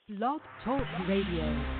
Blog Talk Radio.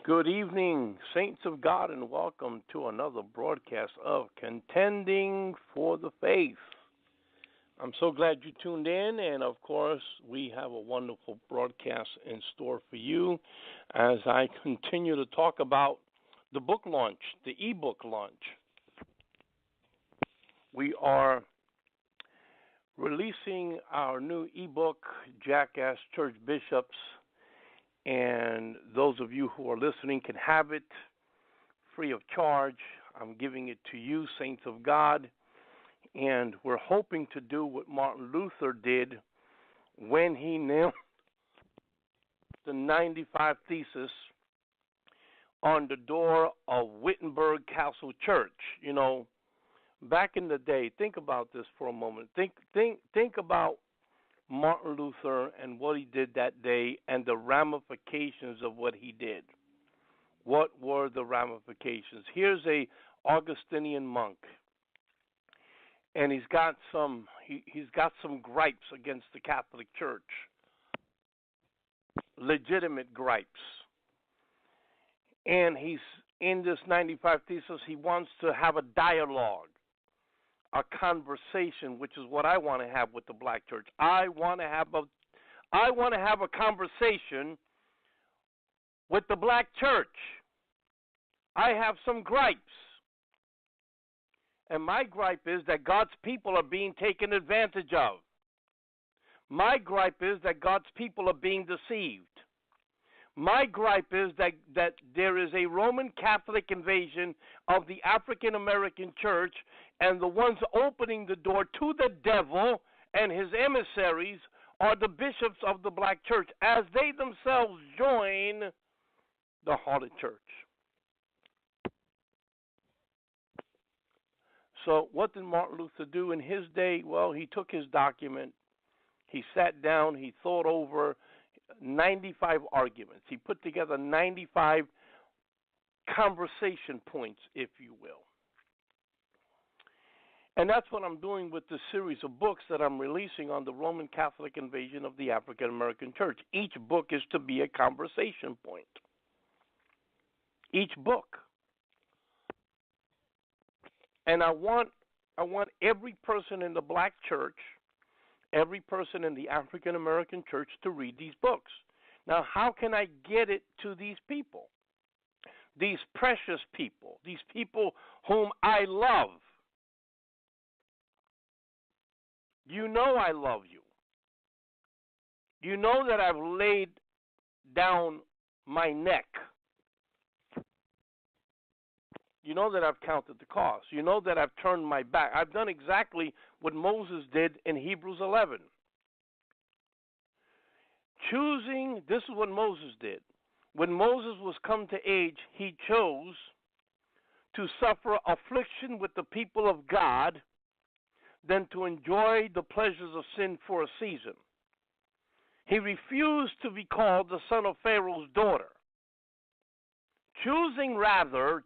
Good evening, saints of God, and welcome to another broadcast of Contending for the Faith. I'm so glad you tuned in, and of course, we have a wonderful broadcast in store for you as I continue to talk about the book launch, the ebook launch. We are releasing our new ebook, Jackass Church Bishops. And those of you who are listening can have it free of charge. I'm giving it to you, saints of God. And we're hoping to do what Martin Luther did when he nailed the 95 Thesis on the door of Wittenberg Castle Church. You know, back in the day, think about this for a moment. Think about Martin Luther and what he did that day and the ramifications of what he did. What were the ramifications? Here's a Augustinian monk, and he's got some gripes against the Catholic Church, legitimate gripes. And he's in this 95 Thesis. He wants to have a dialogue, a conversation, which is what I want to have with the black church. I want to have a conversation with the black church. I have some gripes. And my gripe is that God's people are being taken advantage of. My gripe is that God's people are being deceived. My gripe is that there is a Roman Catholic invasion of the African American church, and the ones opening the door to the devil and his emissaries are the bishops of the black church, as they themselves join the harlot church. So what did Martin Luther do in his day? Well, he took his document, he sat down, he thought over 95 arguments. He put together 95 conversation points, if you will. And that's what I'm doing with this series of books that I'm releasing on the Roman Catholic invasion of the African American church. Each book is to be a conversation point. Each book. And I want every person in the black church, every person in the African American church to read these books. Now, how can I get it to these people? These precious people, these people whom I love. You know I love you. You know that I've laid down my neck. You know that I've counted the cost. You know that I've turned my back. I've done exactly what Moses did in Hebrews 11. This is what Moses did. When Moses was come to age, he chose to suffer affliction with the people of God than to enjoy the pleasures of sin for a season. He refused to be called the son of Pharaoh's daughter, choosing rather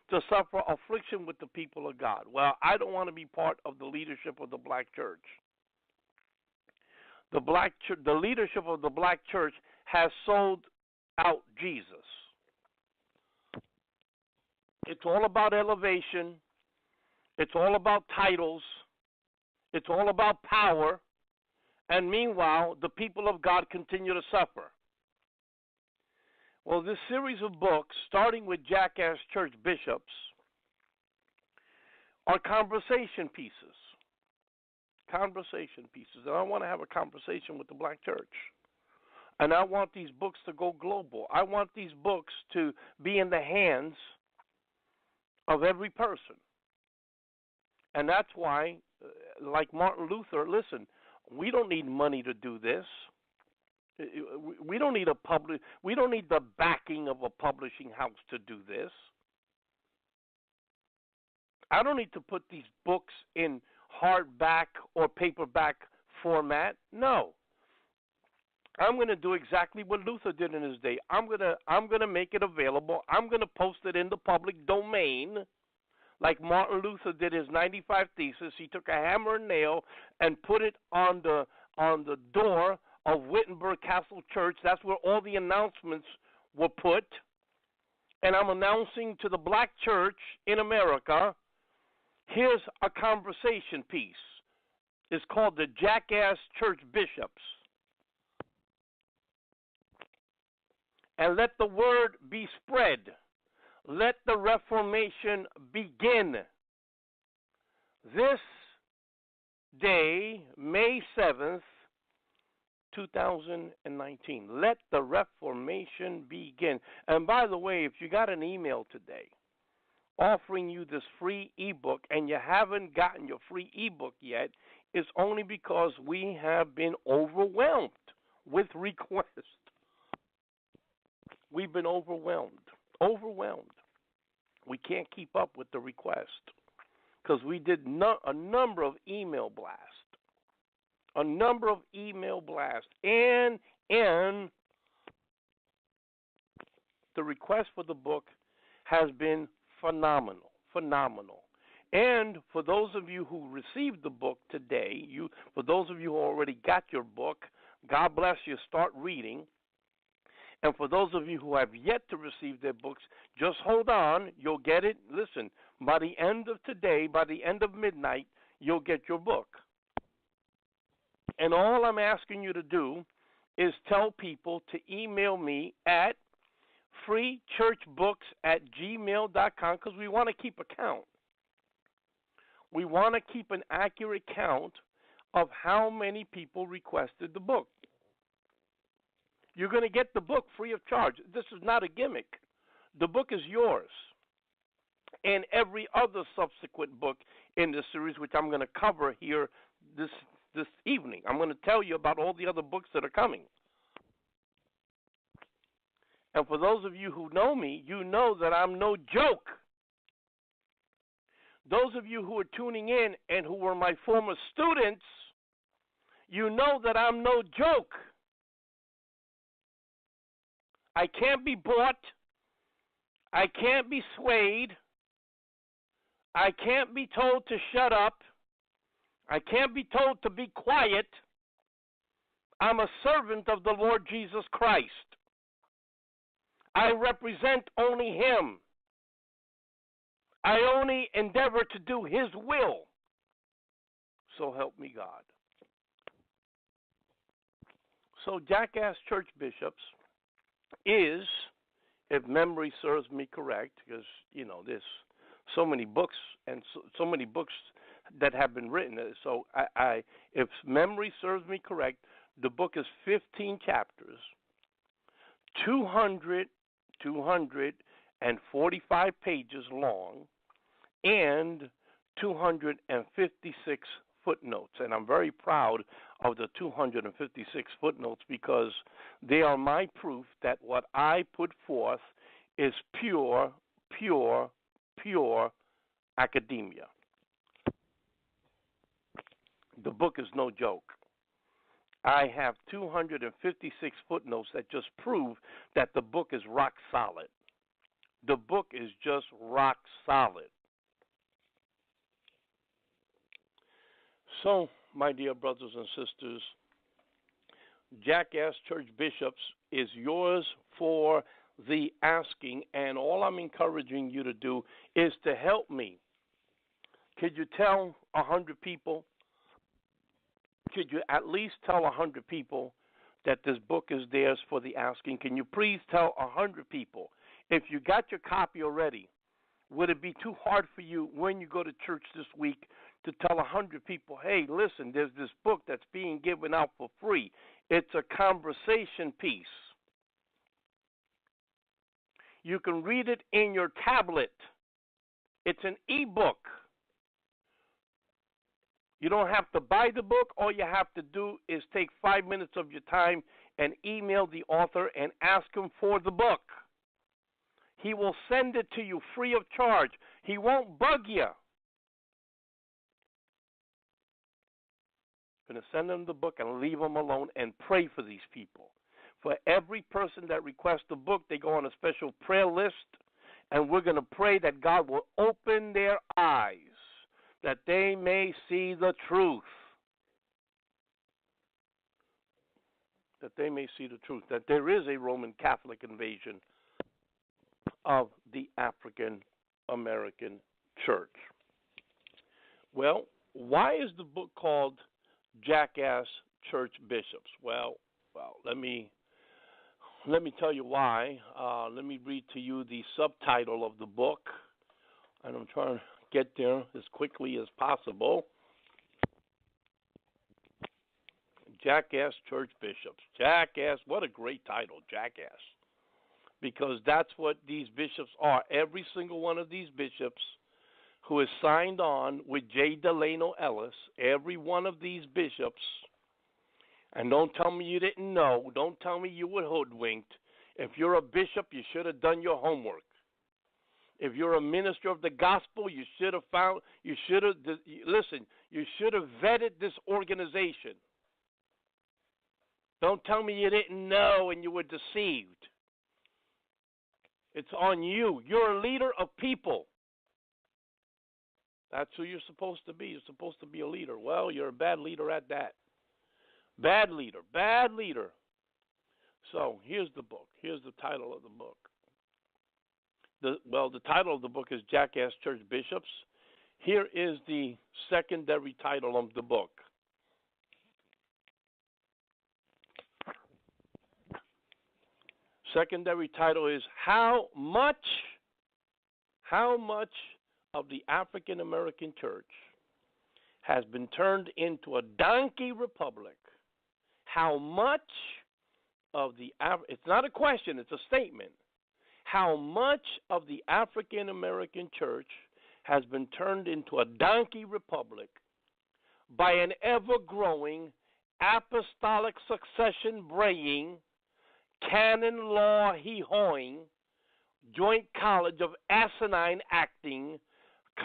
to suffer affliction with the people of God. Well, I don't want to be part of the leadership of the black church. The leadership of the black church has sold out Jesus. It's all about elevation. It's all about titles. It's all about power. And meanwhile, the people of God continue to suffer. Well, this series of books, starting with Jackass Church Bishops, are conversation pieces. Conversation pieces. And I want to have a conversation with the black church. And I want these books to go global. I want these books to be in the hands of every person. And that's why, like Martin Luther, listen, we don't need money to do this. We don't need we don't need the backing of a publishing house to do this. I don't need to put these books in hardback or paperback format. No. I'm going to do exactly what Luther did in his day. I'm going to make it available. I'm going to post it in the public domain. Like Martin Luther did his 95 Theses. He took a hammer and nail and put it on the door of Wittenberg Castle Church. That's where all the announcements were put. And I'm announcing to the black church in America, here's a conversation piece. It's called the Jackass Church Bishops. And let the word be spread. Let the Reformation begin. This day, May 7th, 2019. Let the Reformation begin. And by the way, if you got an email today offering you this free ebook and you haven't gotten your free ebook yet, it's only because we have been overwhelmed with requests. We've been overwhelmed. We can't keep up with the request because we did a number of email blasts. And the request for the book has been phenomenal. And for those of you who received the book today, for those of you who already got your book, God bless you, start reading. And for those of you who have yet to receive their books, just hold on. You'll get it. Listen, by the end of today, by the end of midnight, you'll get your book. And all I'm asking you to do is tell people to email me at freechurchbooks@gmail.com because we want to keep a count. We want to keep an accurate count of how many people requested the book. You're going to get the book free of charge. This is not a gimmick. The book is yours. And every other subsequent book in this series, which I'm going to cover here this evening. I'm going to tell you about all the other books that are coming. And for those of you who know me, you know that I'm no joke. Those of you who are tuning in and who were my former students, you know that I'm no joke. I can't be bought. I can't be swayed. I can't be told to shut up. I can't be told to be quiet. I'm a servant of the Lord Jesus Christ. I represent only Him. I only endeavor to do His will. So help me God. So Jackass Church Bishops is, if memory serves me correct, because, there's so many books and so many books that have been written. So if memory serves me correct, the book is 15 chapters, 245 pages long, and 256 footnotes. And I'm very proud of the 256 footnotes because they are my proof that what I put forth is pure academia. The book is no joke. I have 256 footnotes that just prove that the book is rock solid. The book is just rock solid. So, my dear brothers and sisters, Jackass Church Bishops is yours for the asking, and all I'm encouraging you to do is to help me. Could you tell 100 people? Could you at least tell 100 people that this book is theirs for the asking? Can you please tell 100 people? If you got your copy already, would it be too hard for you when you go to church this week to tell 100 people, hey, listen, there's this book that's being given out for free. It's a conversation piece. You can read it in your tablet. It's an e-book. You don't have to buy the book. All you have to do is take 5 minutes of your time and email the author and ask him for the book. He will send it to you free of charge. He won't bug you. Going to send them the book and leave them alone and pray for these people. For every person that requests the book, they go on a special prayer list, and we're going to pray that God will open their eyes, that they may see the truth. That they may see the truth, that there is a Roman Catholic invasion of the African American church. Well, why is the book called Jackass Church Bishops? Well, let me tell you why. Let me read to you the subtitle of the book, and I'm trying to get there as quickly as possible. Jackass Church Bishops. Jackass, what a great title, Jackass. Because that's what these bishops are. Every single one of these bishops who is signed on with J. Delano Ellis, every one of these bishops, and don't tell me you didn't know, don't tell me you were hoodwinked. If you're a bishop, you should have done your homework. If you're a minister of the gospel, you should have vetted this organization. Don't tell me you didn't know and you were deceived. It's on you. You're a leader of people. That's who you're supposed to be. You're supposed to be a leader. Well, you're a bad leader at that. Bad leader. So here's the book. Here's the title of the book. The title of the book is Jackass Church Bishops. Here is the secondary title of the book. Secondary title is How much of the African American church has been turned into a donkey republic? How much of the it's not a question, it's a statement. How much of the African American church has been turned into a donkey republic by an ever-growing, apostolic succession braying, canon law hee-hawing, joint college of asinine acting,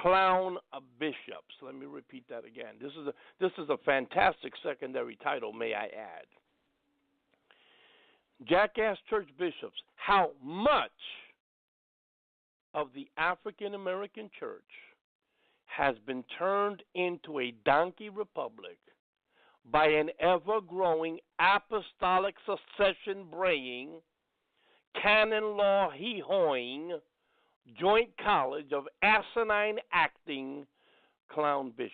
clown of bishops. Let me repeat that again. This is a fantastic secondary title, may I add. Jackass Church Bishops. how much of the African American church has been turned into a donkey republic by an ever-growing apostolic succession braying, canon law hee-hawing, joint college of asinine acting clown bishops.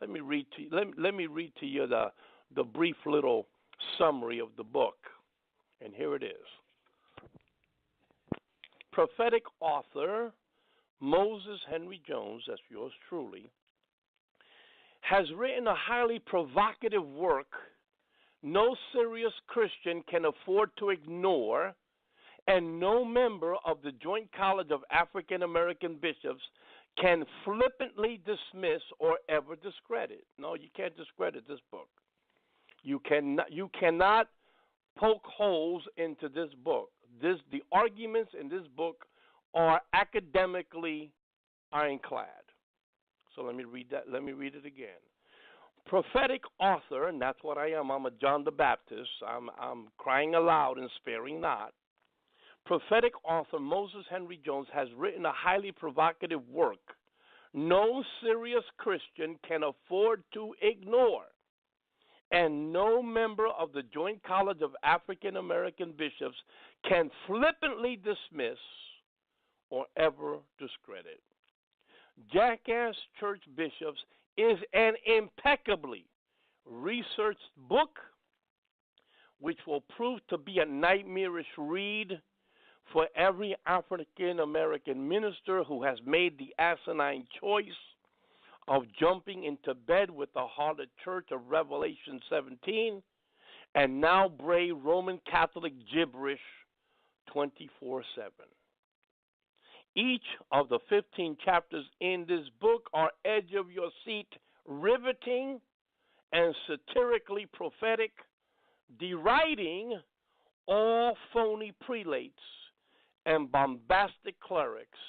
Let me read to you the brief little summary of the book, and here it is. Prophetic author Moses Henry Jones, that's yours truly, has written a highly provocative work no serious Christian can afford to ignore, and no member of the Joint College of African American Bishops can flippantly dismiss or ever discredit. No, you can't discredit this book. You cannot poke holes into this book. The arguments in this book are academically ironclad. So let me read that. Let me read it again. Prophetic author, and that's what I am. I'm a John the Baptist. I'm crying aloud and sparing not. Prophetic author Moses Henry Jones has written a highly provocative work no serious Christian can afford to ignore, and no member of the Joint College of African American Bishops can flippantly dismiss or ever discredit. Jackass Church Bishops is an impeccably researched book which will prove to be a nightmarish read for every African American minister who has made the asinine choice of jumping into bed with the harlot church of Revelation 17 and now bray Roman Catholic gibberish 24/7. Each of the 15 chapters in this book are edge of your seat, riveting and satirically prophetic, deriding all phony prelates and bombastic clerics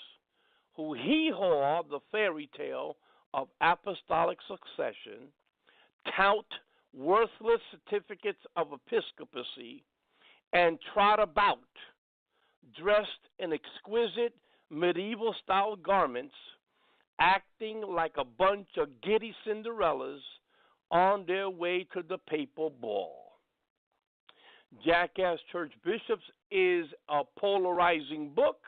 who hee-haw the fairy tale of apostolic succession, tout worthless certificates of episcopacy, and trot about dressed in exquisite medieval-style garments, acting like a bunch of giddy Cinderellas on their way to the papal ball. Jackass Church Bishops is a polarizing book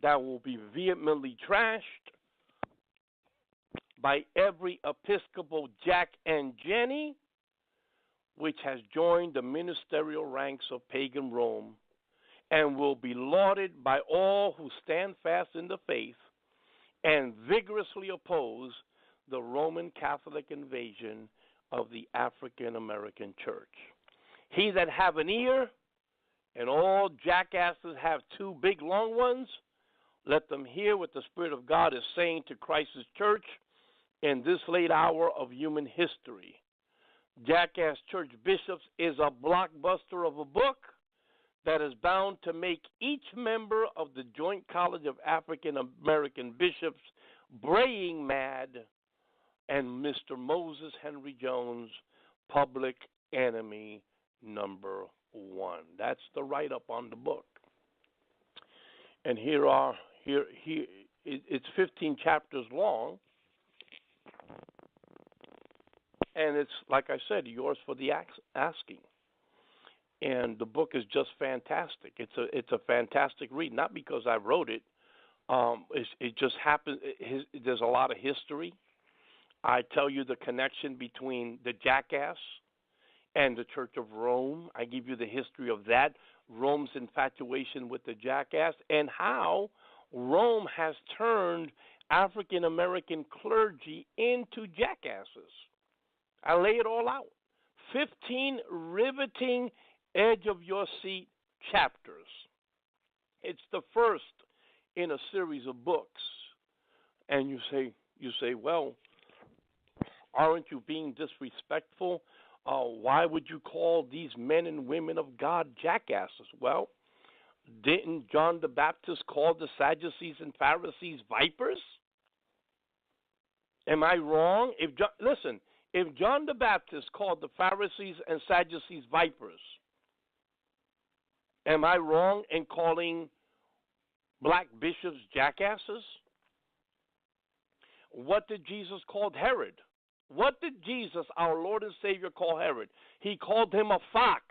that will be vehemently trashed by every Episcopal Jack and Jenny, which has joined the ministerial ranks of pagan Rome, and will be lauded by all who stand fast in the faith and vigorously oppose the Roman Catholic invasion of the African American church. He that have an ear, and all jackasses have two big long ones, let them hear what the Spirit of God is saying to Christ's church in this late hour of human history. Jackass Church Bishops is a blockbuster of a book that is bound to make each member of the Joint College of African American Bishops braying mad, and Mr. Moses Henry Jones, public enemy number one. That's the write-up on the book. And it's 15 chapters long, and it's, like I said, yours for the asking. And the book is just fantastic. It's a fantastic read, not because I wrote it. It just happens. There's a lot of history. I tell you the connection between the Jackass and the Church of Rome. I give you the history of that, Rome's infatuation with the Jackass, and how Rome has turned African American clergy into jackasses. I lay it all out. 15 riveting edge of your seat chapters. It's the first in a series of books. And you say, well, aren't you being disrespectful? Why would you call these men and women of God jackasses? Well, didn't John the Baptist call the Sadducees and Pharisees vipers? Am I wrong? If John the Baptist called the Pharisees and Sadducees vipers, Am I wrong in calling black bishops jackasses? What did Jesus call Herod? What did Jesus, our Lord and Savior, call Herod? He called him a fox.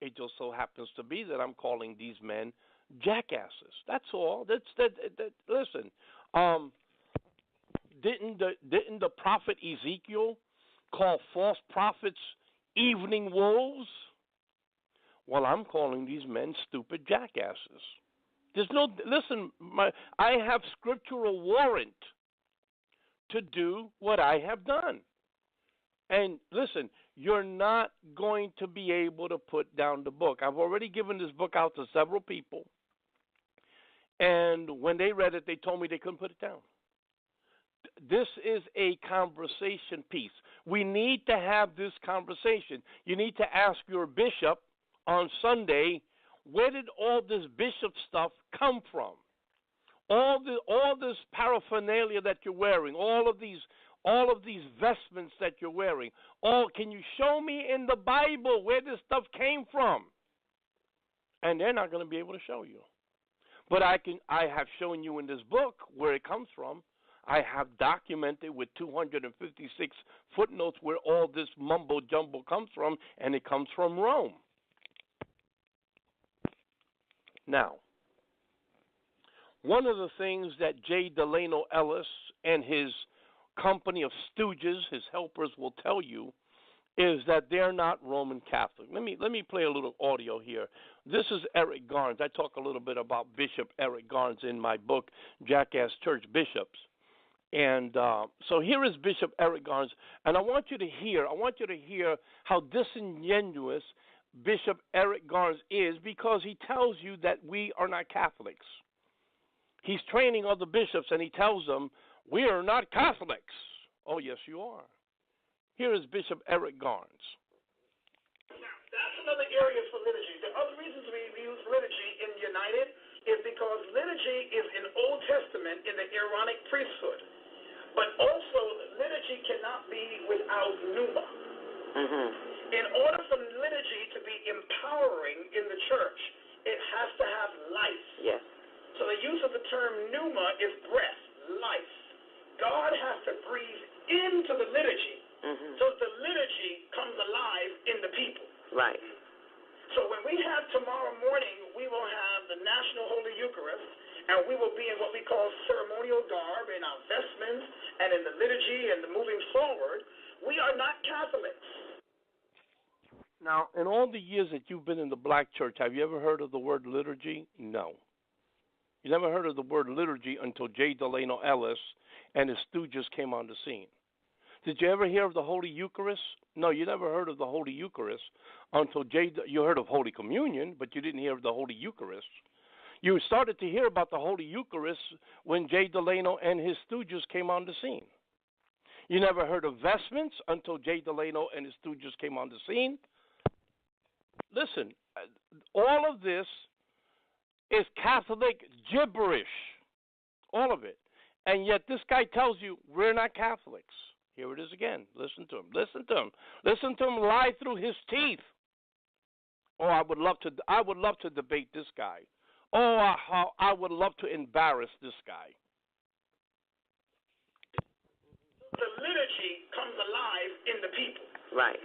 It just so happens to be that I'm calling these men jackasses. That's all. Listen, didn't the prophet Ezekiel call false prophets evening wolves? Well, I'm calling these men stupid jackasses. There's no listen. I have scriptural warrant to do what I have done. And listen, you're not going to be able to put down the book. I've already given this book out to several people, and when they read it, they told me they couldn't put it down. This is a conversation piece. We need to have this conversation. You need to ask your bishop on Sunday, where did all this bishop stuff come from? All this paraphernalia that you're wearing, all of these vestments that you're wearing. Can you show me in the Bible where this stuff came from? And they're not going to be able to show you. But I have shown you in this book where it comes from. I have documented with 256 footnotes where all this mumbo jumbo comes from, and it comes from Rome. Now, one of the things that J. Delano Ellis and his company of stooges, his helpers, will tell you is that they're not Roman Catholic. Let me play a little audio here. This is Eric Garnes. I talk a little bit about Bishop Eric Garnes in my book, Jackass Church Bishops. And so here is Bishop Eric Garnes, and I want you to hear how disingenuous Bishop Eric Garnes is, because he tells you that we are not Catholics. He's training other bishops, and he tells them, we are not Catholics. Oh, yes, you are. Here is Bishop Eric Garnes. Now, that's another area for liturgy. The other reasons we use liturgy in United is because liturgy is in Old Testament in the Aaronic priesthood. But also, liturgy cannot be without pneuma. Mm-hmm. In order for liturgy to be empowering in the church, it has to have life. Yes. So the use of the term pneuma is breath, life. God has to breathe into the liturgy, so the liturgy comes alive in the people. Right. So when we have tomorrow morning, we will have the National Holy Eucharist, and we will be in what we call ceremonial garb, in our vestments, and in the liturgy, and the moving forward. We are not Catholics. Now, in all the years that you've been in the black church, have you ever heard of the word liturgy? No. You never heard of the word liturgy until J. Delano Ellis and his stooges came on the scene. Did you ever hear of the Holy Eucharist? No, you never heard of the Holy Eucharist until you heard of Holy Communion, but you didn't hear of the Holy Eucharist. You started to hear about the Holy Eucharist when J. Delano and his stooges came on the scene. You never heard of vestments until J. Delano and his stooges came on the scene. Listen, all of this is Catholic gibberish, all of it. And yet this guy tells you we're not Catholics. Here it is again. Listen to him. Listen to him. Listen to him lie through his teeth. Oh, I would love to debate this guy. Oh, how I would love to embarrass this guy. The liturgy comes alive in the people. Right.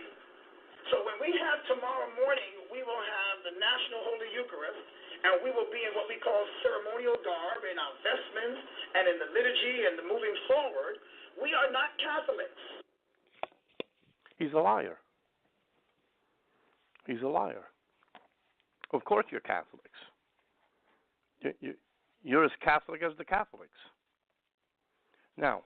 So when we have tomorrow morning, we will have the National Holy Eucharist, and we will be in what we call ceremonial garb, in our vestments, and in the liturgy, and the moving forward. We are not Catholics. He's a liar. He's a liar. Of course you're Catholics. You're as Catholic as the Catholics. Now,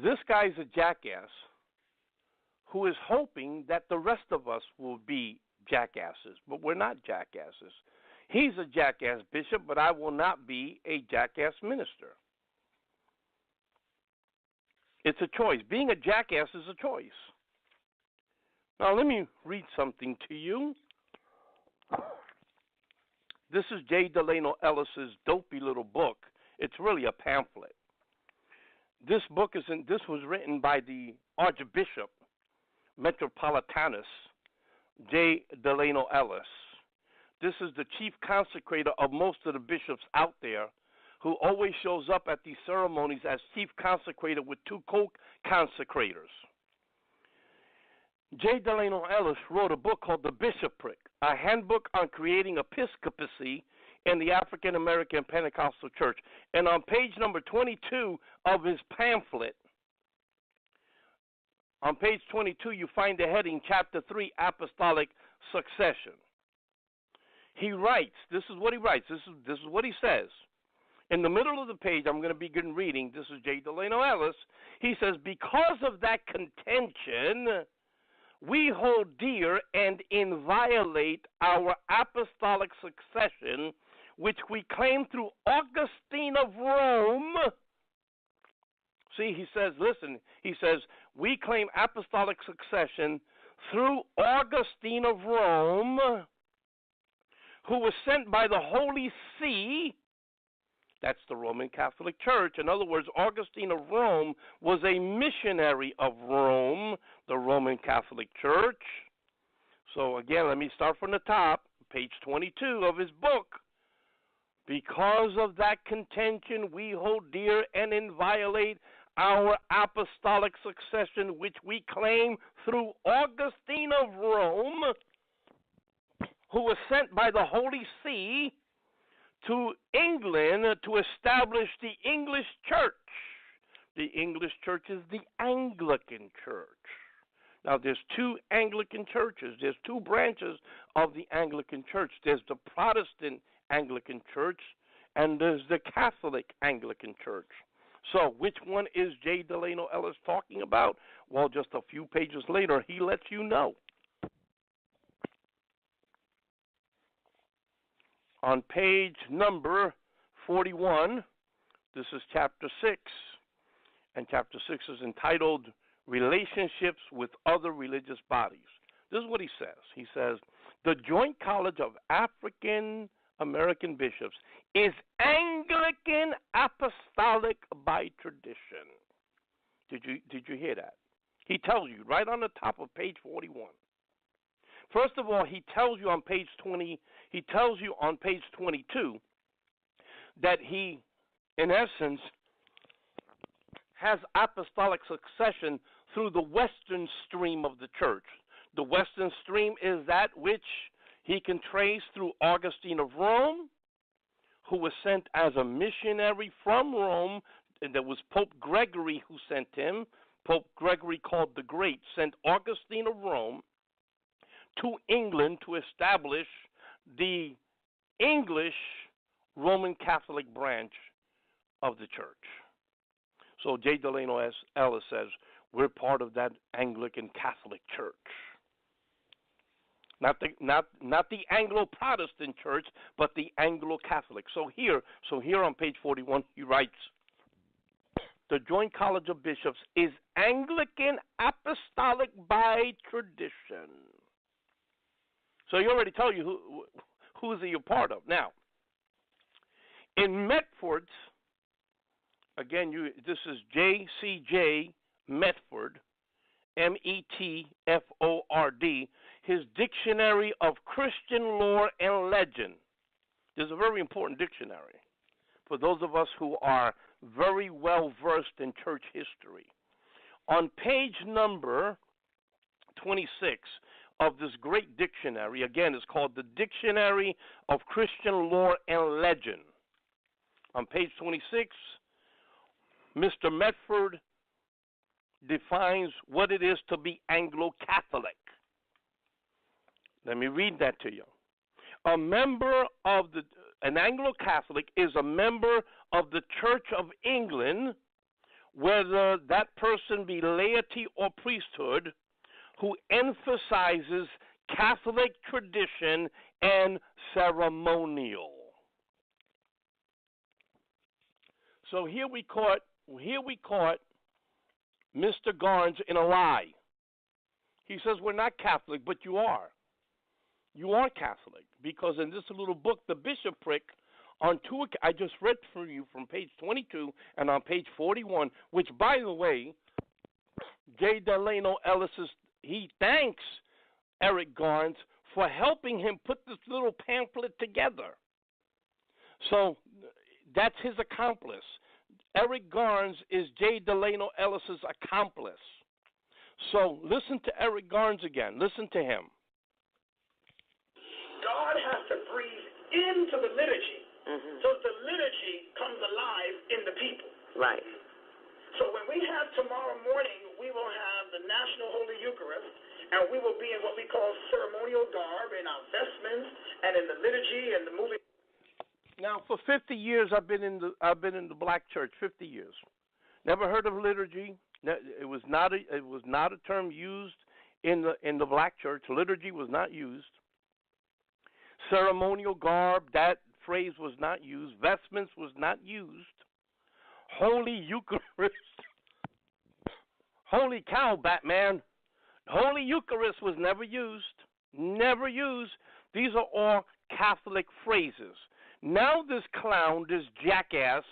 this guy's a jackass who is hoping that the rest of us will be jackasses, but we're not jackasses. He's a jackass bishop, but I will not be a jackass minister. It's a choice. Being a jackass is a choice. Now, let me read something to you. This is J. Delano Ellis's dopey little book. It's really a pamphlet. This book was written by the Archbishop Metropolitanus, J. Delano Ellis. This is the chief consecrator of most of the bishops out there, who always shows up at these ceremonies as chief consecrator with two co-consecrators. J. Delano Ellis wrote a book called The Bishopric, a handbook on creating episcopacy in the African American Pentecostal Church. And on page number 22 of his pamphlet, on page 22, you find the heading, Chapter 3, Apostolic Succession. He writes, this is what he writes, this is what he says. In the middle of the page, I'm going to begin reading. This is J. Delano Ellis. He says, because of that contention, we hold dear and inviolate our apostolic succession, which we claim through Augustine of Rome. See, he says, listen, he says, we claim apostolic succession through Augustine of Rome, who was sent by the Holy See. That's the Roman Catholic Church. In other words, Augustine of Rome was a missionary of Rome, the Roman Catholic Church. So again, let me start from the top, page 22 of his book. Because of that contention, we hold dear and inviolate our apostolic succession, which we claim through Augustine of Rome, who was sent by the Holy See to England to establish the English church. The English church is the Anglican church. Now, there's two Anglican churches. There's two branches of the Anglican church. There's the Protestant Anglican church, and there's the Catholic Anglican church. So, which one is J. Delano Ellis talking about? Well, just a few pages later, he lets you know. On page number 41, this is chapter 6, and chapter 6 is entitled Relationships with Other Religious Bodies. This is what he says. He says, the Joint College of African American Bishops is Anglican Apostolic by tradition. Did you hear that? He tells you right on the top of page 41. First of all, he tells you on page 20. He tells you on page 22 that he, in essence, has apostolic succession through the western stream of the church. The western stream is that which he can trace through Augustine of Rome, who was sent as a missionary from Rome, and there was Pope Gregory who sent him. Pope Gregory called the Great sent Augustine of Rome to England to establish the English Roman Catholic branch of the church. So J. Delano Ellis says, we're part of that Anglican Catholic church. Not the Anglo-Protestant church, but the Anglo-Catholic. So here on page 41, he writes, the Joint College of Bishops is Anglican Apostolic by tradition. So he already told you who's he a part of. Now, in Medford, again, this is J.C.J. Medford, M-E-T-F-O-R-D, his Dictionary of Christian Lore and Legend. This is a very important dictionary for those of us who are very well versed in church history. On page number 26 of this great dictionary, again, it's called the Dictionary of Christian Lore and Legend. On page 26, Mr. Medford defines what it is to be Anglo-Catholic. Let me read that to you. An Anglo-Catholic is a member of the Church of England, whether that person be laity or priesthood, who emphasizes Catholic tradition and ceremonial. So here we caught Mr. Garnes in a lie. He says we're not Catholic, but you are. You are Catholic, because in this little book, The Bishopric, I just read for you from page 22 and on page 41, which, by the way, J. Delano Ellis's he thanks Eric Garnes for helping him put this little pamphlet together. So that's his accomplice. Eric Garnes is J. Delano Ellis's accomplice. So listen to Eric Garnes again. Listen to him. God has to breathe into the liturgy, so the liturgy comes alive in the people. Right. So when we have tomorrow morning, we will have the National Holy Eucharist, and we will be in what we call ceremonial garb, in our vestments, and in the liturgy and the moving. Now, for 50 years, I've been in the black church. 50 years. Never heard of liturgy. It was not a term used in the black church. Liturgy was not used. Ceremonial garb, that phrase was not used. Vestments was not used. Holy Eucharist. Holy cow, Batman. Holy Eucharist was never used. Never used. These are all Catholic phrases. Now this clown, this jackass,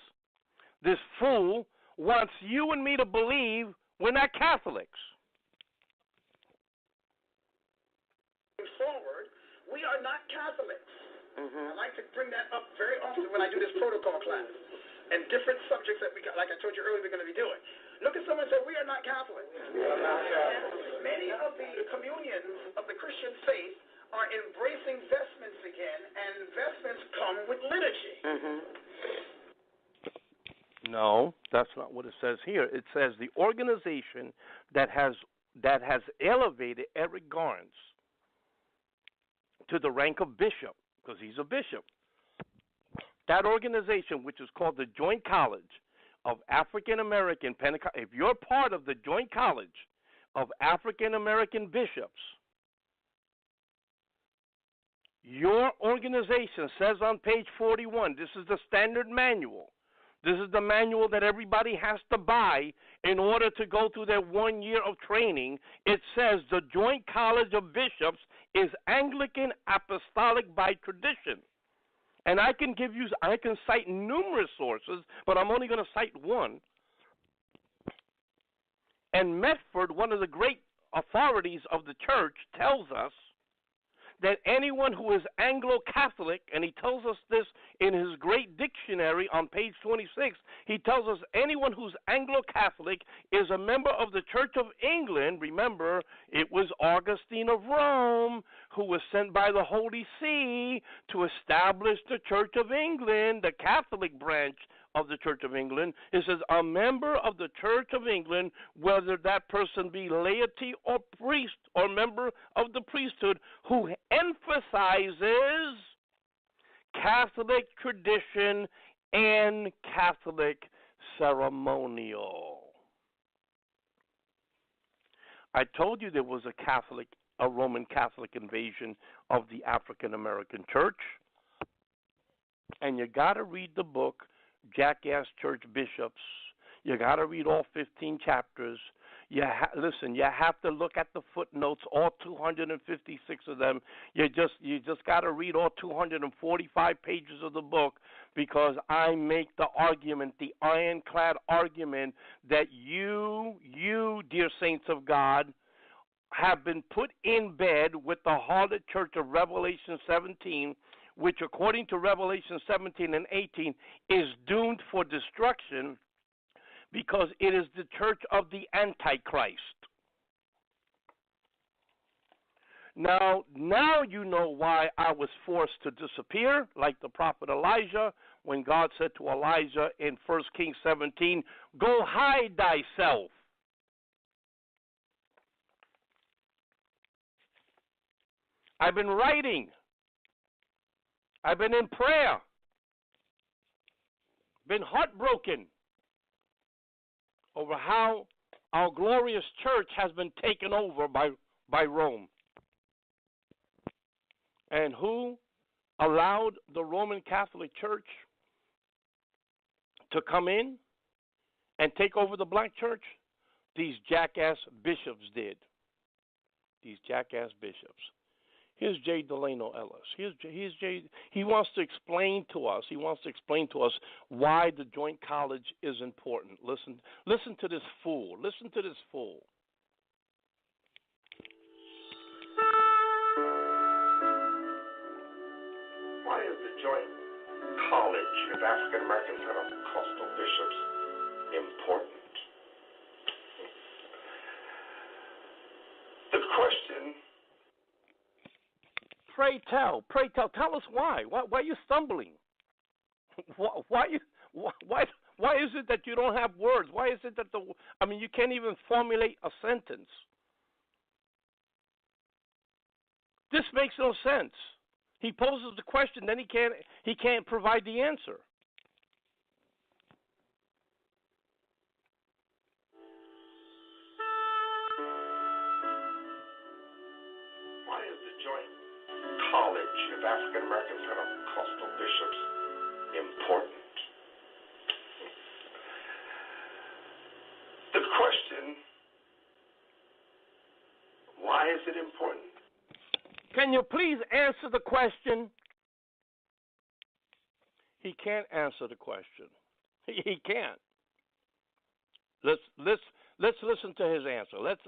this fool, wants you and me to believe we're not Catholics. Forward, we are not Catholics. I like to bring that up very often when I do this protocol class and different subjects that we got, like I told you earlier, we're going to be doing. Look at someone and say, we are not Catholics. Many of the communions of the Christian faith are embracing vestments again, and vestments come with liturgy. No, that's not what it says here. It says the organization that has elevated Eric Garnes to the rank of bishop, because he's a bishop. That organization, which is called the Joint College of African American Pentecost, if you're part of the Joint College of African American Bishops, your organization says on page 41, this is the standard manual. This is the manual that everybody has to buy in order to go through their 1 year of training. It says the Joint College of Bishops is Anglican Apostolic by tradition. And I can cite numerous sources, but I'm only going to cite one. And Medford, one of the great authorities of the church, tells us that anyone who is Anglo-Catholic, and he tells us this in his great dictionary on page 26, he tells us anyone who's Anglo-Catholic is a member of the Church of England. Remember, it was Augustine of Rome who was sent by the Holy See to establish the Church of England, the Catholic branch of the Church of England. It says a member of the Church of England, whether that person be laity or priest or member of the priesthood, who emphasizes Catholic tradition and Catholic ceremonial. I told you there was a Roman Catholic invasion of the African American church, and you got to read the book Jackass Church Bishops. You got to read all 15 chapters. Listen, you have to look at the footnotes, all 256 of them. You just got to read all 245 pages of the book, because I make the argument, the ironclad argument, that you, dear saints of God, have been put in bed with the harlot church of Revelation 17, which according to Revelation 17 and 18 is doomed for destruction because it is the church of the Antichrist. Now you know why I was forced to disappear, like the prophet Elijah, when God said to Elijah in 1 Kings 17, go hide thyself. I've been writing. I've been in prayer, been heartbroken over how our glorious church has been taken over by Rome. And who allowed the Roman Catholic Church to come in and take over the black church? These jackass bishops did. These jackass bishops. Here's J. Delano Ellis. He wants to explain to us. He wants to explain to us why the Joint College is important. Listen to this fool. Listen to this fool. The question. Pray tell us why. Why are you stumbling? Why is it that you don't have words? Why is it that you can't even formulate a sentence? This makes no sense. He poses the question, then he can't provide the answer. Why is the Joint College of African American Pentecostal Bishops important? The question, why is it important? Can you please answer the question? He can't answer the question. He can't. Let's listen to his answer. Let's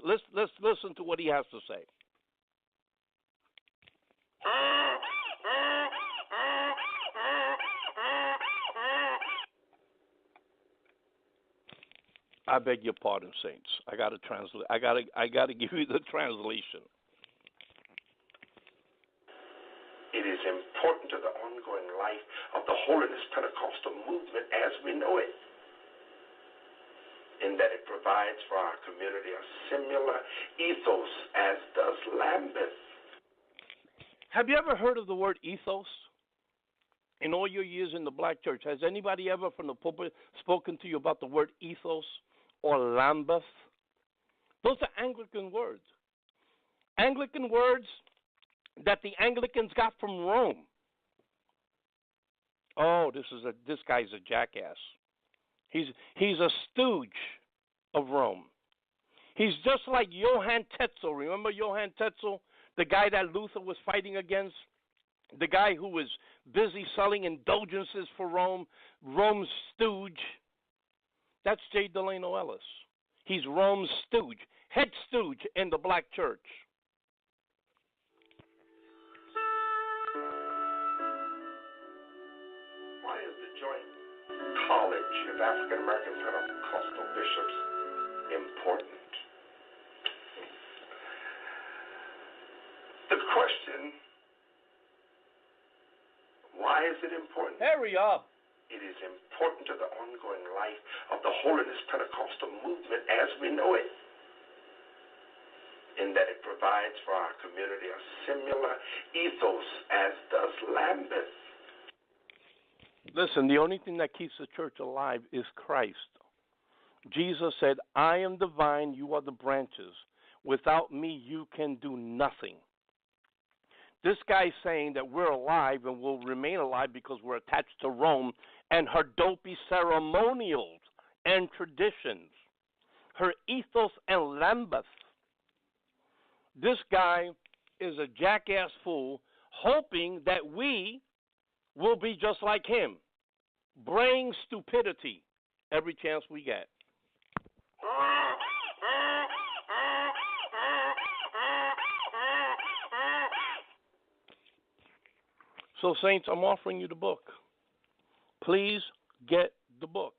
listen to what he has to say. I beg your pardon, saints. I got to translate. I got to give you the translation. It is important to the ongoing life of the Holiness Pentecostal movement as we know it, in that it provides for our community a similar ethos as does Lambeth. Have you ever heard of the word ethos? In all your years in the black church, has anybody ever from the pulpit spoken to you about the word ethos or Lambeth? Those are Anglican words. Anglican words that the Anglicans got from Rome. Oh, this guy's a jackass. He's a stooge of Rome. He's just like Johann Tetzel. Remember Johann Tetzel, the guy that Luther was fighting against? The guy who was busy selling indulgences for Rome, Rome's stooge. That's J. Delano Ellis. He's Rome's stooge, head stooge in the black church. Why is the Joint College of African American Pentecostal Bishops important? The question, why is it important? Hurry up. It is important to the ongoing life of the Holiness Pentecostal movement as we know it, in that it provides for our community a similar ethos as does Lambeth. Listen, the only thing that keeps the church alive is Christ. Jesus said, I am the vine, you are the branches. Without me, you can do nothing. This guy's saying that we're alive and will remain alive because we're attached to Rome and her dopey ceremonials and traditions, her ethos and Lambeth. This guy is a jackass fool hoping that we will be just like him, brain stupidity every chance we get. So, saints, I'm offering you the book. Please get the book.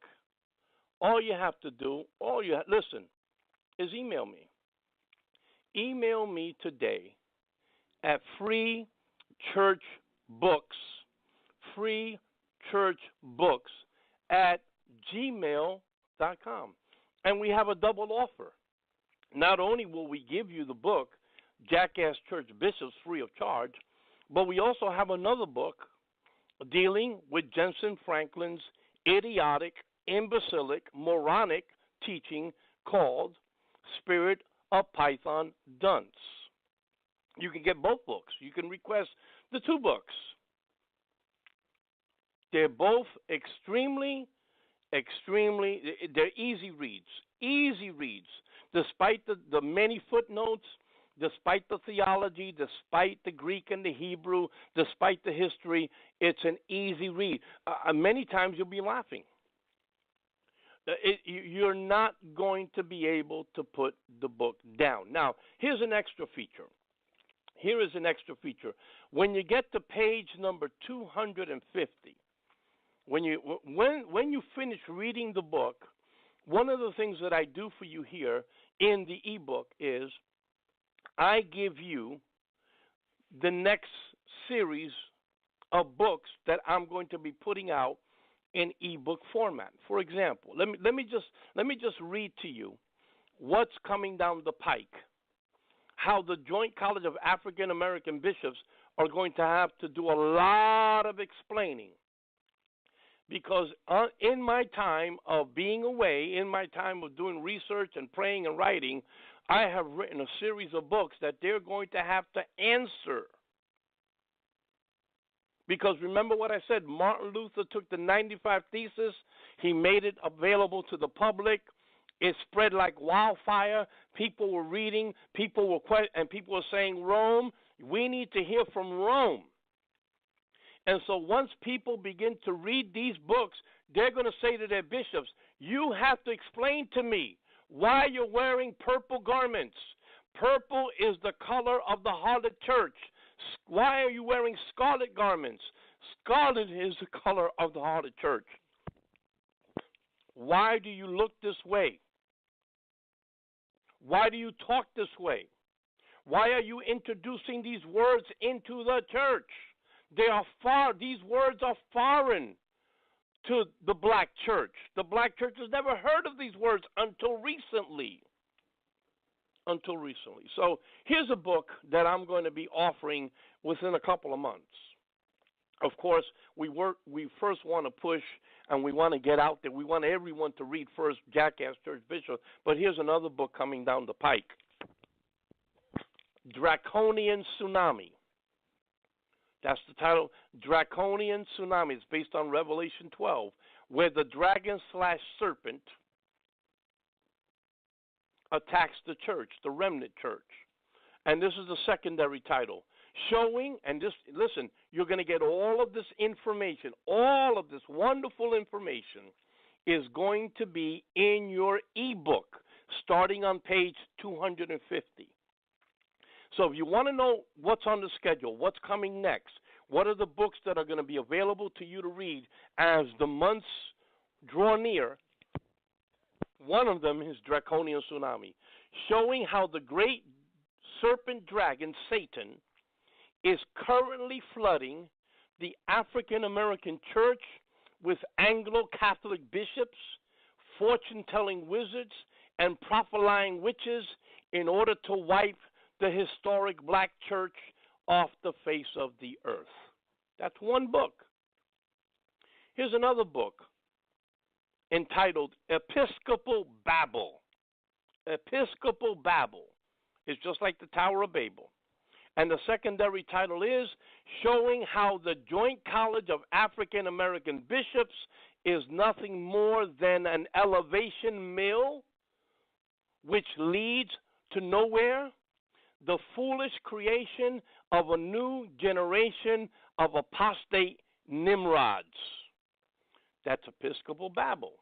All you have to do, listen, is email me. Email me today at freechurchbooks@gmail.com. And we have a double offer. Not only will we give you the book, Jackass Church Bishops, free of charge, but we also have another book dealing with Jensen Franklin's idiotic, imbecilic, moronic teaching called Spirit of Python Dunce. You can get both books. You can request the two books. They're both extremely, they're easy reads. Easy reads. Despite the many footnotes, despite the theology, despite the Greek and the Hebrew, despite the history, it's an easy read. Many times you'll be laughing. You're not going to be able to put the book down. Now, here's an extra feature. Here is an extra feature. When you get to page number 250, when you finish reading the book, one of the things that I do for you here in the ebook is I give you the next series of books that I'm going to be putting out in ebook format. For example, let me just read to you what's coming down the pike. How the Joint College of African American Bishops are going to have to do a lot of explaining. Because in my time of being away, in my time of doing research and praying and writing, I have written a series of books that they're going to have to answer. Because remember what I said, Martin Luther took the 95 Thesis, he made it available to the public. It spread like wildfire. People were reading, people were saying, Rome, we need to hear from Rome. And so once people begin to read these books, they're going to say to their bishops, you have to explain to me why you're wearing purple garments. Purple is the color of the harlot church. Why are you wearing scarlet garments? Scarlet is the color of the harlot church. Why do you look this way? Why do you talk this way? Why are you introducing these words into the church? These words are foreign to the black church. The black church has never heard of these words until recently. So here's a book that I'm going to be offering within a couple of months. Of course, we first want to push and we want to get out there. We want everyone to read first Jackass Church Bishop. But here's another book coming down the pike. Draconian Tsunami. That's the title, Draconian Tsunami. It's based on Revelation 12, where the dragon/serpent attacks the church, the remnant church. And this is the secondary title, showing, and this, listen, you're going to get all of this information, all of this wonderful information is going to be in your ebook, starting on page 250. So if you want to know what's on the schedule, what's coming next, what are the books that are going to be available to you to read as the months draw near, one of them is Draconian Tsunami, showing how the great serpent dragon, Satan, is currently flooding the African American church with Anglo-Catholic bishops, fortune-telling wizards, and prophet-lying witches in order to wipe the historic black church off the face of the earth. That's one book. Here's another book entitled Episcopal Babel. Episcopal Babel. It's just like the Tower of Babel. And the secondary title is showing how the Joint College of African American Bishops is nothing more than an elevation mill which leads to nowhere. The foolish creation of a new generation of apostate Nimrods. That's Episcopal Babel.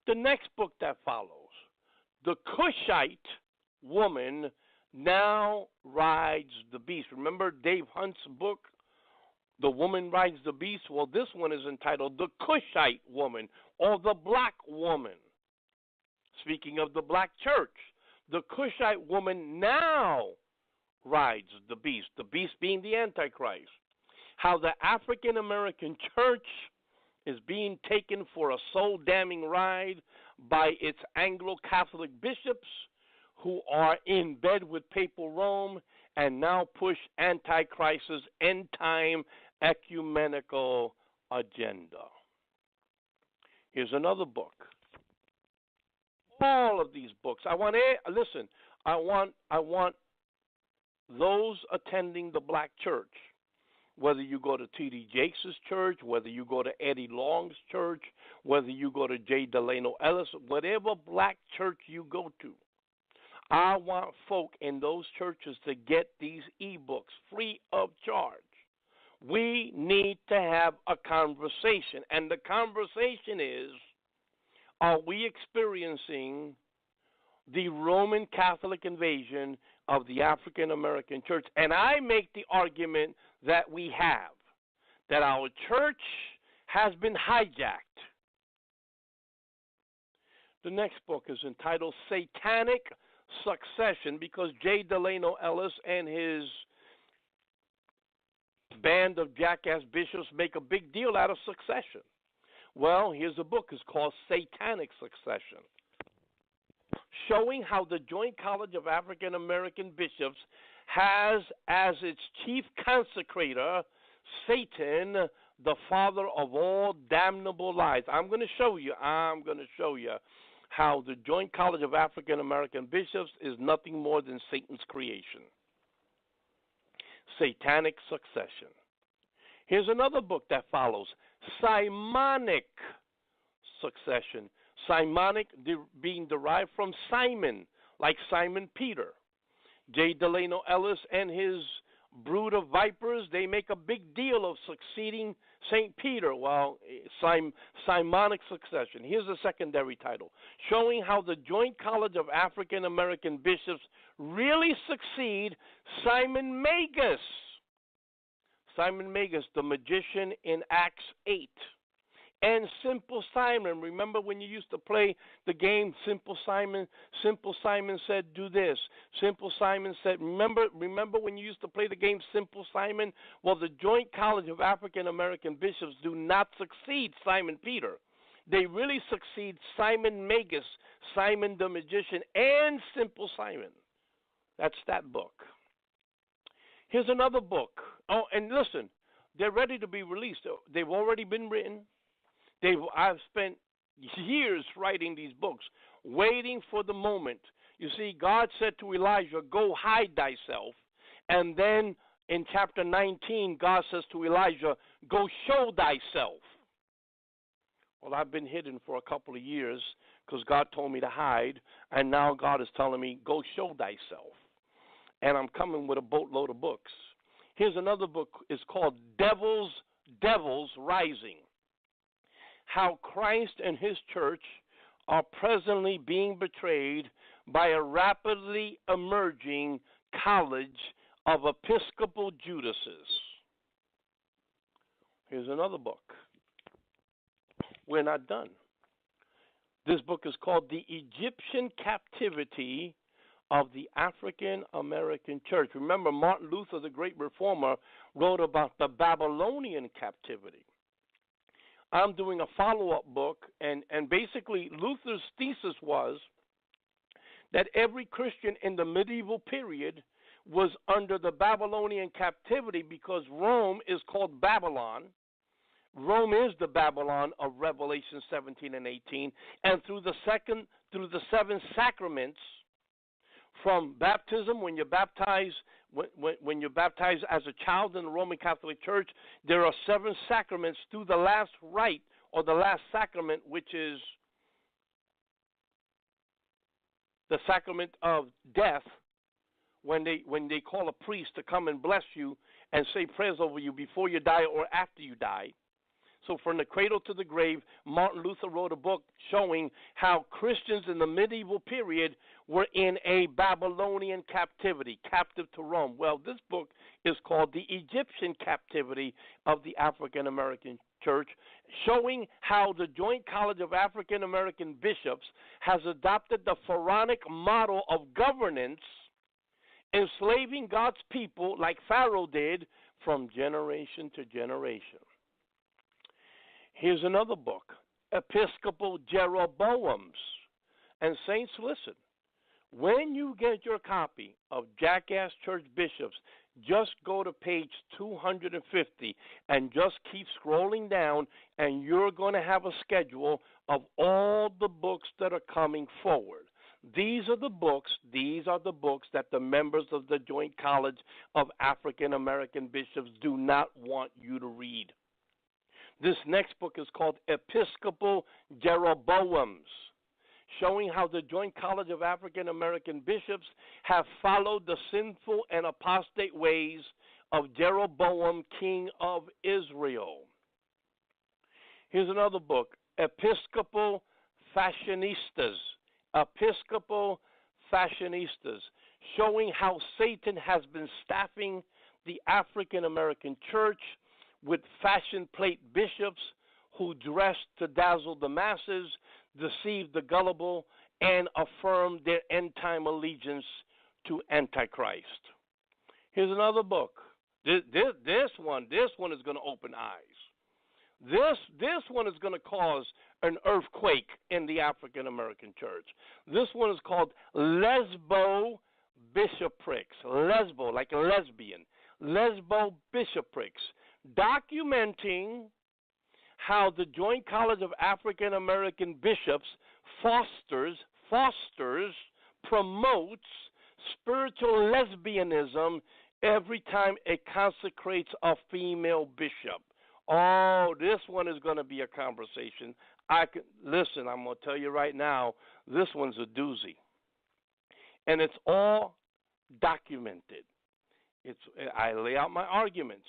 The next book that follows, The Cushite Woman Now Rides the Beast. Remember Dave Hunt's book, The Woman Rides the Beast? Well, this one is entitled The Cushite Woman, or The Black Woman. Speaking of the black church, the Cushite woman now rides the beast being the Antichrist. How the African American church is being taken for a soul-damning ride by its Anglo-Catholic bishops who are in bed with Papal Rome and now push Antichrist's end-time ecumenical agenda. Here's another book. All of these books. I want those attending the black church, whether you go to T.D. Jakes' church, whether you go to Eddie Long's church, whether you go to J. Delano Ellis, whatever black church you go to, I want folk in those churches to get these ebooks free of charge. We need to have a conversation, and the conversation is, are we experiencing the Roman Catholic invasion of the African American church? And I make the argument that we have, that our church has been hijacked. The next book is entitled Satanic succession because J. Delano Ellis and his band of jackass bishops make a big deal out of succession. Well, here's a book. It's called Satanic Succession, showing how the Joint College of African American Bishops has as its chief consecrator Satan, the father of all damnable lies. I'm going to show you how the Joint College of African American Bishops is nothing more than Satan's creation. Satanic Succession. Here's another book that follows, Simonic Succession. Simonic being derived from Simon, like Simon Peter. J. Delano Ellis and his brood of vipers, they make a big deal of succeeding St. Peter. Well, Simonic Succession. Here's a secondary title, showing how the Joint College of African American Bishops really succeed Simon Magus. Simon Magus, the magician in Acts 8. And Simple Simon. Remember when you used to play the game Simple Simon? Simple Simon said, do this. Simple Simon said, remember when you used to play the game Simple Simon? Well, the Joint College of African American Bishops do not succeed Simon Peter. They really succeed Simon Magus, Simon the magician, and Simple Simon. That's that book. Here's another book. Oh, and listen, they're ready to be released. They've already been written. I've spent years writing these books, waiting for the moment. You see, God said to Elijah, go hide thyself. And then in chapter 19, God says to Elijah, go show thyself. Well, I've been hidden for a couple of years because God told me to hide. And now God is telling me, go show thyself. And I'm coming with a boatload of books. Here's another book. It's called Devils Rising. How Christ and his church are presently being betrayed by a rapidly emerging college of Episcopal Judases. Here's another book. We're not done. This book is called The Egyptian Captivity of the African American Church. Remember, Martin Luther, the great reformer, wrote about the Babylonian captivity. I'm doing a follow-up book, and basically Luther's thesis was that every Christian in the medieval period was under the Babylonian captivity because Rome is called Babylon. Rome is the Babylon of Revelation 17 and 18, and through the seven sacraments, from baptism, when you're baptized, when you're baptized as a child in the Roman Catholic Church, there are 7 sacraments through the last rite or the last sacrament, which is the sacrament of death, when they call a priest to come and bless you and say prayers over you before you die or after you die. So from the cradle to the grave, Martin Luther wrote a book showing how Christians in the medieval period were in a Babylonian captivity, captive to Rome. Well, this book is called The Egyptian Captivity of the African American Church, showing how the Joint College of African American Bishops has adopted the pharaonic model of governance, enslaving God's people like Pharaoh did from generation to generation. Here's another book, Episcopal Jeroboams. And saints, listen, when you get your copy of Jackass Church Bishops, just go to page 250 and just keep scrolling down, and you're going to have a schedule of all the books that are coming forward. These are the books that the members of the Joint College of African American Bishops do not want you to read. This next book is called Episcopal Jeroboams, showing how the Joint College of African American Bishops have followed the sinful and apostate ways of Jeroboam, king of Israel. Here's another book, Episcopal Fashionistas. Episcopal Fashionistas, showing how Satan has been staffing the African American church with fashion plate bishops who dress to dazzle the masses, deceive the gullible, and affirm their end-time allegiance to Antichrist. Here's another book. This one is going to open eyes. This one is going to cause an earthquake in the African American church. This one is called Lesbo Bishoprics. Lesbo, like a lesbian. Lesbo Bishoprics, documenting how the Joint College of African American Bishops fosters, promotes spiritual lesbianism every time it consecrates a female bishop. Oh, this one is going to be a conversation. Listen, I'm going to tell you right now, this one's a doozy. And it's all documented. I lay out my arguments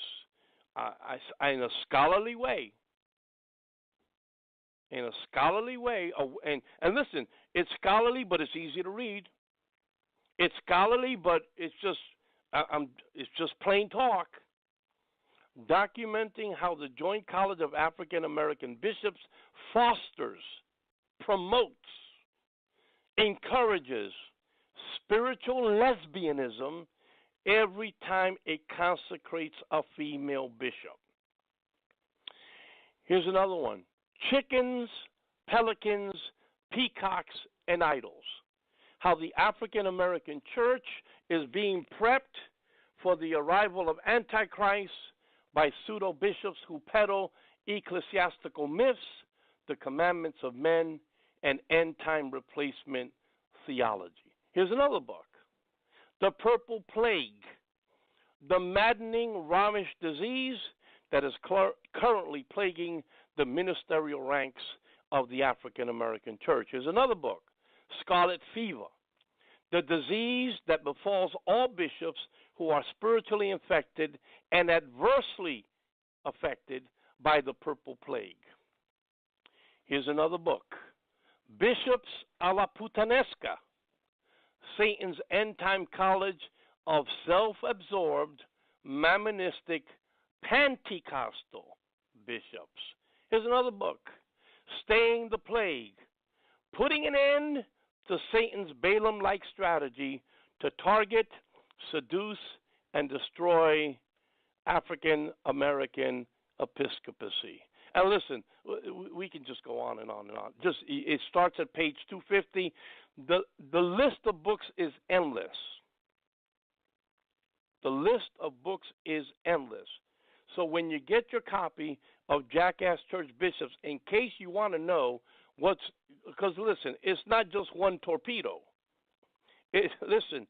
in a scholarly way. And listen, it's scholarly, but it's easy to read. It's scholarly, but it's just plain talk. Documenting how the Joint College of African American Bishops fosters, promotes, encourages spiritual lesbianism every time it consecrates a female bishop. Here's another one. Chickens, pelicans, peacocks, and idols. How the African American church is being prepped for the arrival of Antichrist by pseudo-bishops who peddle ecclesiastical myths, the commandments of men, and end-time replacement theology. Here's another book. The Purple Plague, the maddening Romish disease that is currently plaguing the ministerial ranks of the African American church. Here's another book, Scarlet Fever, the disease that befalls all bishops who are spiritually infected and adversely affected by the Purple Plague. Here's another book, Bishops a la Putanesca, Satan's end-time college of self-absorbed, mammonistic, Pentecostal bishops. Here's another book, Staying the Plague, putting an end to Satan's Balaam-like strategy to target, seduce, and destroy African American episcopacy. And listen, we can just go on and on and on. It starts at page 250. The list of books is endless. The list of books is endless. So when you get your copy of Jackass Church Bishops, in case you want to know because listen, it's not just one torpedo. Listen,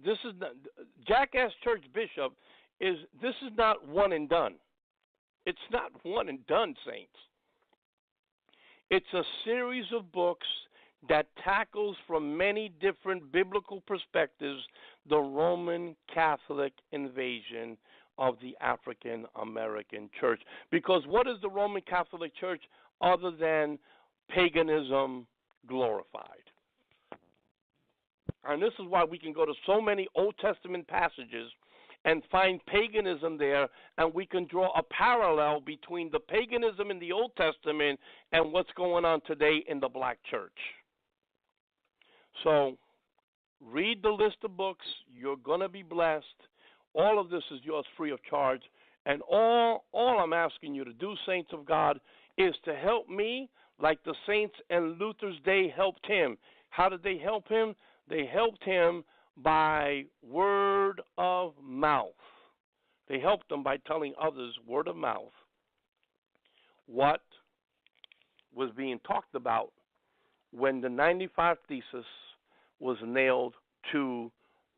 this is not, Jackass Church Bishop this is not one and done. It's not one and done, saints. It's a series of books that tackles from many different biblical perspectives the Roman Catholic invasion of the African American church. Because what is the Roman Catholic Church other than paganism glorified? And this is why we can go to so many Old Testament passages and find paganism there, and we can draw a parallel between the paganism in the Old Testament and what's going on today in the black church. So read the list of books. You're going to be blessed. All of this is yours free of charge. And all I'm asking you to do, saints of God, is to help me like the saints in Luther's day helped him. How did they help him? They helped him by word of mouth. They helped him by telling others, word of mouth, what was being talked about when the 95 Thesis was nailed to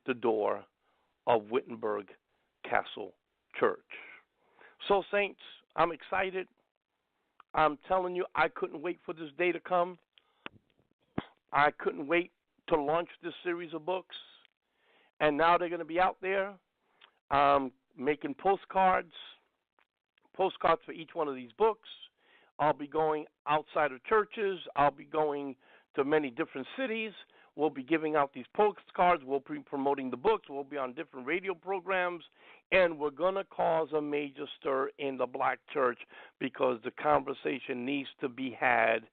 the door of Wittenberg Castle Church. So, saints, I'm excited. I'm telling you, I couldn't wait for this day to come. I couldn't wait to launch this series of books. And now they're going to be out there making postcards for each one of these books. I'll be going outside of churches. I'll be going to many different cities. We'll be giving out these postcards. We'll be promoting the books. We'll be on different radio programs. And we're going to cause a major stir in the black church because the conversation needs to be had.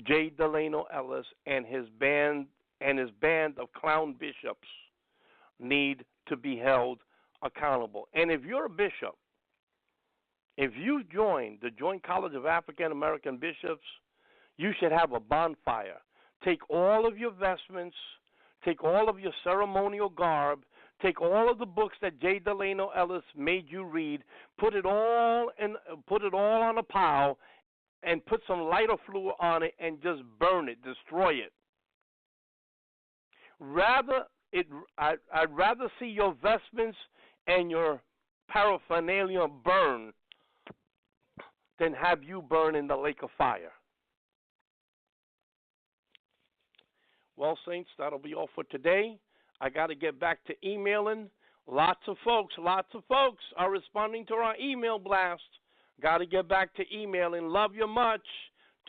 J. Delano Ellis and his band and his band of clown bishops need to be held accountable. And if you're a bishop, if you join the Joint College of African American Bishops, you should have a bonfire. Take all of your vestments, take all of your ceremonial garb, take all of the books that J. Delano Ellis made you read, put it all on a pile, and put some lighter fluid on it and just burn it, destroy it. I'd rather see your vestments and your paraphernalia burn than have you burn in the lake of fire. Well, Saints, that'll be all for today. I got to get back to emailing. Lots of folks are responding to our email blast. Got to get back to emailing. Love you much.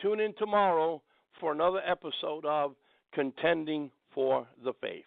Tune in tomorrow for another episode of Contending for the Faith.